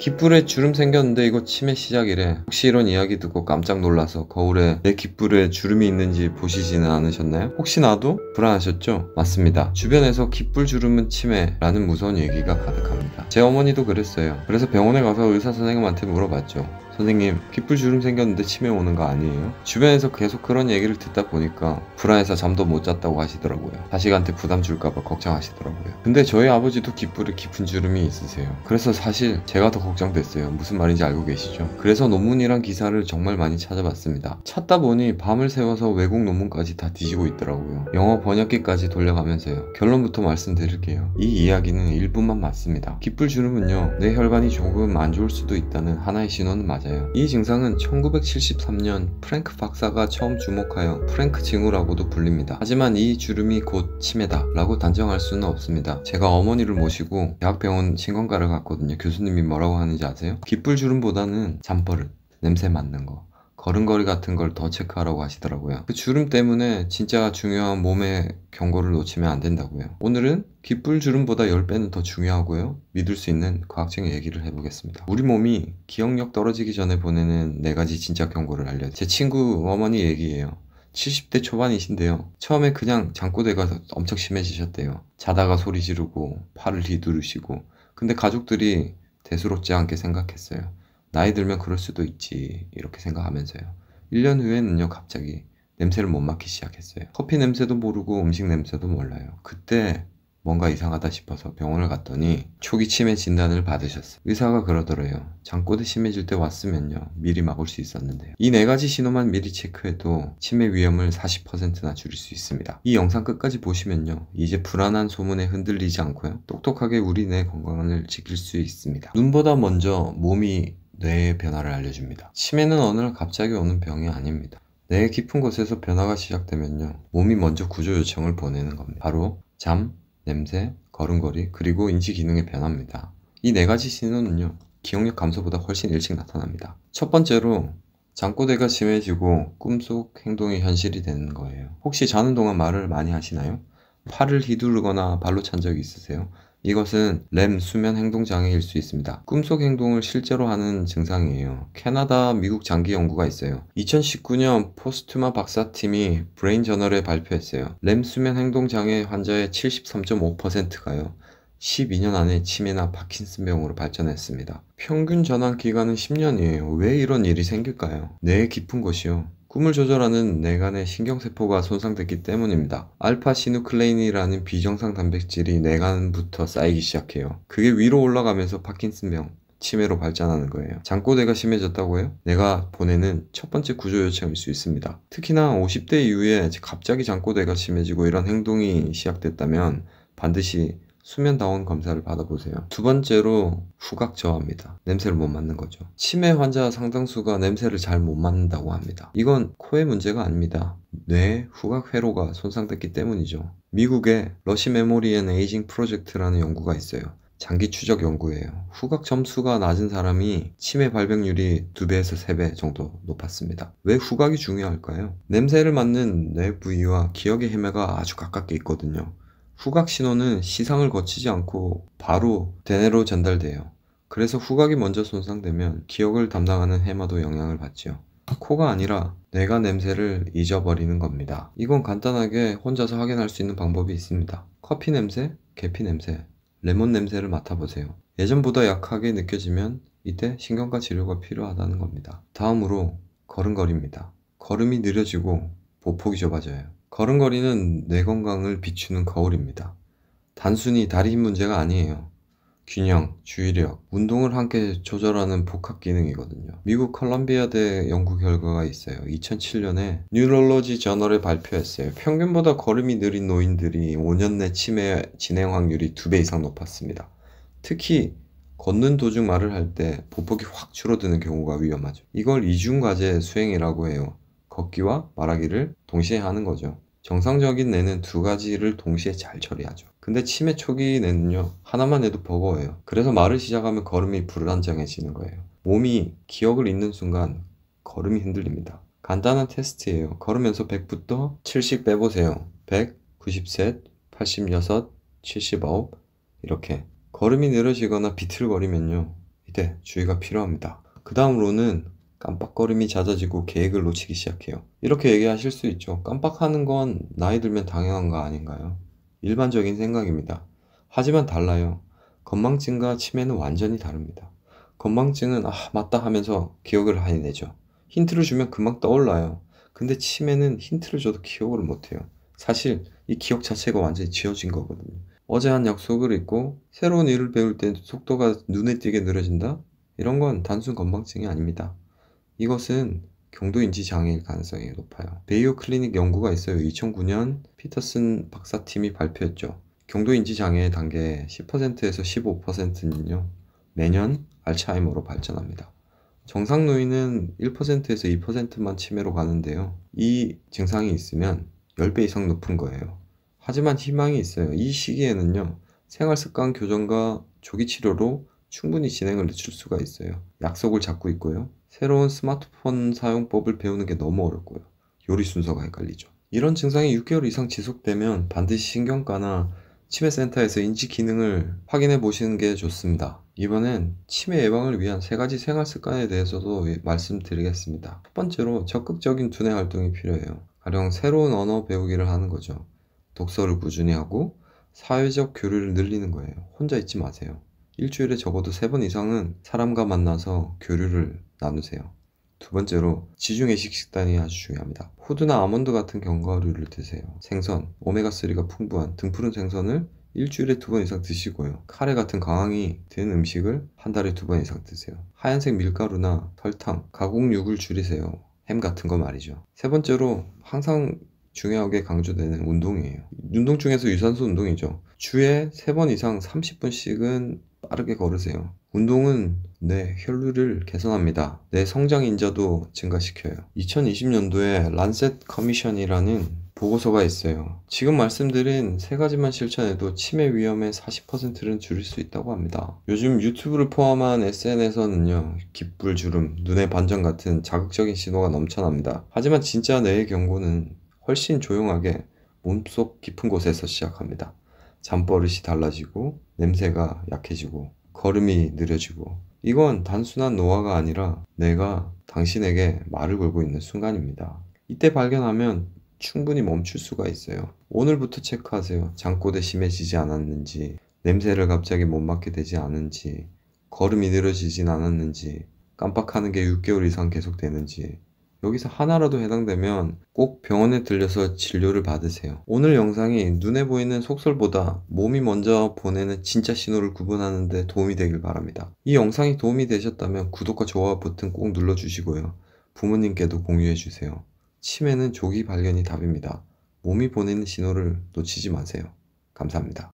깃불에 주름 생겼는데 이거 치매 시작이래. 혹시 이런 이야기 듣고 깜짝 놀라서 거울에 내 깃불에 주름이 있는지 보시지는 않으셨나요? 혹시 나도 불안하셨죠? 맞습니다. 주변에서 깃불 주름은 치매라는 무서운 얘기가 가득합니다. 제 어머니도 그랬어요. 그래서 병원에 가서 의사 선생님한테 물어봤죠. 선생님, 깃불 주름 생겼는데 치매 오는 거 아니에요? 주변에서 계속 그런 얘기를 듣다 보니까 불안해서 잠도 못 잤다고 하시더라고요. 자식한테 부담 줄까봐 걱정하시더라고요. 근데 저희 아버지도 깃불에 깊은 주름이 있으세요. 그래서 사실 제가 더 걱정됐어요. 무슨 말인지 알고 계시죠? 그래서 논문이랑 기사를 정말 많이 찾아봤습니다. 찾다 보니 밤을 새워서 외국 논문까지 다 뒤지고 있더라고요. 영어 번역기까지 돌려가면서요. 결론부터 말씀드릴게요. 이 이야기는 일부만 맞습니다. 깃불 주름은요, 내 혈관이 조금 안 좋을 수도 있다는 하나의 신호는 맞아요. 이 증상은 1973년 프랭크 박사가 처음 주목하여 프랭크 징후라고도 불립니다. 하지만 이 주름이 곧 치매다 라고 단정할 수는 없습니다. 제가 어머니를 모시고 대학병원 신경과를 갔거든요. 교수님이 뭐라고 하는지 아세요? 깃불 주름보다는 잠버릇, 냄새 맡는 거, 걸음걸이 같은 걸 더 체크하라고 하시더라고요. 그 주름 때문에 진짜 중요한 몸의 경고를 놓치면 안 된다고요. 오늘은 깃불 주름보다 10배는 더 중요하고요. 믿을 수 있는 과학적인 얘기를 해보겠습니다. 우리 몸이 기억력 떨어지기 전에 보내는 4가지 진짜 경고를 알려요. 제 친구 어머니 얘기예요. 70대 초반이신데요. 처음에 그냥 잠꼬대가 엄청 심해지셨대요. 자다가 소리 지르고 팔을 휘두르시고. 근데 가족들이 대수롭지 않게 생각했어요. 나이 들면 그럴 수도 있지 이렇게 생각하면서요. 1년 후에는요, 갑자기 냄새를 못 맡기 시작했어요. 커피 냄새도 모르고 음식 냄새도 몰라요. 그때 뭔가 이상하다 싶어서 병원을 갔더니 초기 치매 진단을 받으셨어요. 의사가 그러더래요. 잠꼬대 심해질 때 왔으면요, 미리 막을 수 있었는데요. 이 4가지 신호만 미리 체크해도 치매 위험을 40%나 줄일 수 있습니다. 이 영상 끝까지 보시면요, 이제 불안한 소문에 흔들리지 않고요, 똑똑하게 우리 뇌 건강을 지킬 수 있습니다. 눈보다 먼저 몸이 뇌의 변화를 알려줍니다. 치매는 어느 날 갑자기 오는 병이 아닙니다. 뇌의 깊은 곳에서 변화가 시작되면요, 몸이 먼저 구조 요청을 보내는 겁니다. 바로 잠, 냄새, 걸음걸이, 그리고 인지 기능의 변화입니다. 이 4가지 신호는요, 기억력 감소보다 훨씬 일찍 나타납니다. 첫 번째로 잠꼬대가 심해지고 꿈속 행동이 현실이 되는 거예요. 혹시 자는 동안 말을 많이 하시나요? 팔을 휘두르거나 발로 찬 적이 있으세요? 이것은 렘 수면 행동 장애일 수 있습니다. 꿈속 행동을 실제로 하는 증상이에요. 캐나다, 미국 장기 연구가 있어요. 2019년 포스투마 박사팀이 브레인 저널에 발표했어요. 렘 수면 행동 장애 환자의 73.5%가요. 12년 안에 치매나 파킨슨병으로 발전했습니다. 평균 전환 기간은 10년이에요. 왜 이런 일이 생길까요? 뇌의 깊은 곳이요, 꿈을 조절하는 뇌간의 신경세포가 손상됐기 때문입니다. 알파 시누클레인이라는 비정상 단백질이 뇌간부터 쌓이기 시작해요. 그게 위로 올라가면서 파킨슨병, 치매로 발전하는 거예요. 잠꼬대가 심해졌다고요? 뇌가 보내는 첫 번째 구조 요청일 수 있습니다. 특히나 50대 이후에 갑자기 잠꼬대가 심해지고 이런 행동이 시작됐다면 반드시 수면다원 검사를 받아보세요. 두 번째로 후각 저하입니다. 냄새를 못 맡는 거죠. 치매 환자 상당수가 냄새를 잘 못 맡는다고 합니다. 이건 코의 문제가 아닙니다. 뇌 후각 회로가 손상됐기 때문이죠. 미국의 러시 메모리 앤 에이징 프로젝트라는 연구가 있어요. 장기 추적 연구예요. 후각 점수가 낮은 사람이 치매 발병률이 2배에서 3배 정도 높았습니다. 왜 후각이 중요할까요? 냄새를 맡는 뇌 부위와 기억의 헤매가 아주 가깝게 있거든요. 후각 신호는 시상을 거치지 않고 바로 대뇌로 전달돼요. 그래서 후각이 먼저 손상되면 기억을 담당하는 해마도 영향을 받죠. 코가 아니라 뇌가 냄새를 잊어버리는 겁니다. 이건 간단하게 혼자서 확인할 수 있는 방법이 있습니다. 커피 냄새, 계피 냄새, 레몬 냄새를 맡아보세요. 예전보다 약하게 느껴지면 이때 신경과 치료가 필요하다는 겁니다. 다음으로 걸음걸이입니다. 걸음이 느려지고 보폭이 좁아져요. 걸음걸이는 뇌 건강을 비추는 거울입니다. 단순히 다리 힘 문제가 아니에요. 균형, 주의력, 운동을 함께 조절하는 복합 기능이거든요. 미국 컬럼비아대 연구 결과가 있어요. 2007년에 뉴럴로지 저널에 발표했어요. 평균보다 걸음이 느린 노인들이 5년 내 치매 진행 확률이 2배 이상 높았습니다. 특히 걷는 도중 말을 할 때 보폭이 확 줄어드는 경우가 위험하죠. 이걸 이중과제 수행이라고 해요. 걷기와 말하기를 동시에 하는 거죠. 정상적인 뇌는 2가지를 동시에 잘 처리하죠. 근데 치매 초기 뇌는요, 하나만 해도 버거워요. 그래서 말을 시작하면 걸음이 불안정해지는 거예요. 몸이 기억을 잊는 순간 걸음이 흔들립니다. 간단한 테스트예요. 걸으면서 100부터 70 빼보세요. 100, 93, 86, 79 이렇게. 걸음이 느려지거나 비틀거리면요, 이때 주의가 필요합니다. 그 다음으로는 깜빡거림이 잦아지고 계획을 놓치기 시작해요. 이렇게 얘기하실 수 있죠. 깜빡하는 건 나이 들면 당연한 거 아닌가요? 일반적인 생각입니다. 하지만 달라요. 건망증과 치매는 완전히 다릅니다. 건망증은 맞다 하면서 기억을 해내죠. 힌트를 주면 금방 떠올라요. 근데 치매는 힌트를 줘도 기억을 못해요. 사실 이 기억 자체가 완전히 지워진 거거든요. 어제 한 약속을 잊고 새로운 일을 배울 때 속도가 눈에 띄게 느려진다? 이런 건 단순 건망증이 아닙니다. 이것은 경도인지 장애일 가능성이 높아요. 베이오 클리닉 연구가 있어요. 2009년 피터슨 박사팀이 발표했죠. 경도인지 장애의 단계 10%에서 15%는요. 매년 알츠하이머로 발전합니다. 정상 노인은 1%에서 2%만 치매로 가는데요. 이 증상이 있으면 10배 이상 높은 거예요. 하지만 희망이 있어요. 이 시기에는요. 생활습관 교정과 조기 치료로 충분히 진행을 늦출 수가 있어요. 약속을 잡고 있고요. 새로운 스마트폰 사용법을 배우는 게 너무 어렵고요. 요리 순서가 헷갈리죠. 이런 증상이 6개월 이상 지속되면 반드시 신경과나 치매센터에서 인지 기능을 확인해 보시는 게 좋습니다. 이번엔 치매 예방을 위한 3가지 생활 습관에 대해서도 말씀드리겠습니다. 첫 번째로 적극적인 두뇌 활동이 필요해요. 가령 새로운 언어 배우기를 하는 거죠. 독서를 꾸준히 하고 사회적 교류를 늘리는 거예요. 혼자 있지 마세요. 일주일에 적어도 3번 이상은 사람과 만나서 교류를 나누세요. 두 번째로 지중해식 식단이 아주 중요합니다. 호두나 아몬드 같은 견과류를 드세요. 생선, 오메가3가 풍부한 등푸른 생선을 일주일에 2번 이상 드시고요. 카레 같은 강황이 든 음식을 한 달에 2번 이상 드세요. 하얀색 밀가루나 설탕, 가공육을 줄이세요. 햄 같은 거 말이죠. 세 번째로 항상 중요하게 강조되는 운동이에요. 운동 중에서 유산소 운동이죠. 주에 3번 이상 30분씩은 빠르게 걸으세요. 운동은 내 혈류를 개선합니다. 내 성장 인자도 증가시켜요. 2020년도에 란셋 커미션이라는 보고서가 있어요. 지금 말씀드린 3가지만 실천해도 치매 위험의 40%는 줄일 수 있다고 합니다. 요즘 유튜브를 포함한 SNS에서는요, 깃불 주름, 눈의 반전 같은 자극적인 신호가 넘쳐납니다. 하지만 진짜 뇌의 경고는 훨씬 조용하게 몸속 깊은 곳에서 시작합니다. 잠버릇이 달라지고 냄새가 약해지고 걸음이 느려지고, 이건 단순한 노화가 아니라 내가 당신에게 말을 걸고 있는 순간입니다. 이때 발견하면 충분히 멈출 수가 있어요. 오늘부터 체크하세요. 잠꼬대 심해지지 않았는지, 냄새를 갑자기 못 맡게 되지 않은지, 걸음이 느려지진 않았는지, 깜빡하는 게 6개월 이상 계속되는지. 여기서 하나라도 해당되면 꼭 병원에 들려서 진료를 받으세요. 오늘 영상이 눈에 보이는 속설보다 몸이 먼저 보내는 진짜 신호를 구분하는 데 도움이 되길 바랍니다. 이 영상이 도움이 되셨다면 구독과 좋아요 버튼 꼭 눌러주시고요. 부모님께도 공유해주세요. 치매는 조기 발견이 답입니다. 몸이 보내는 신호를 놓치지 마세요. 감사합니다.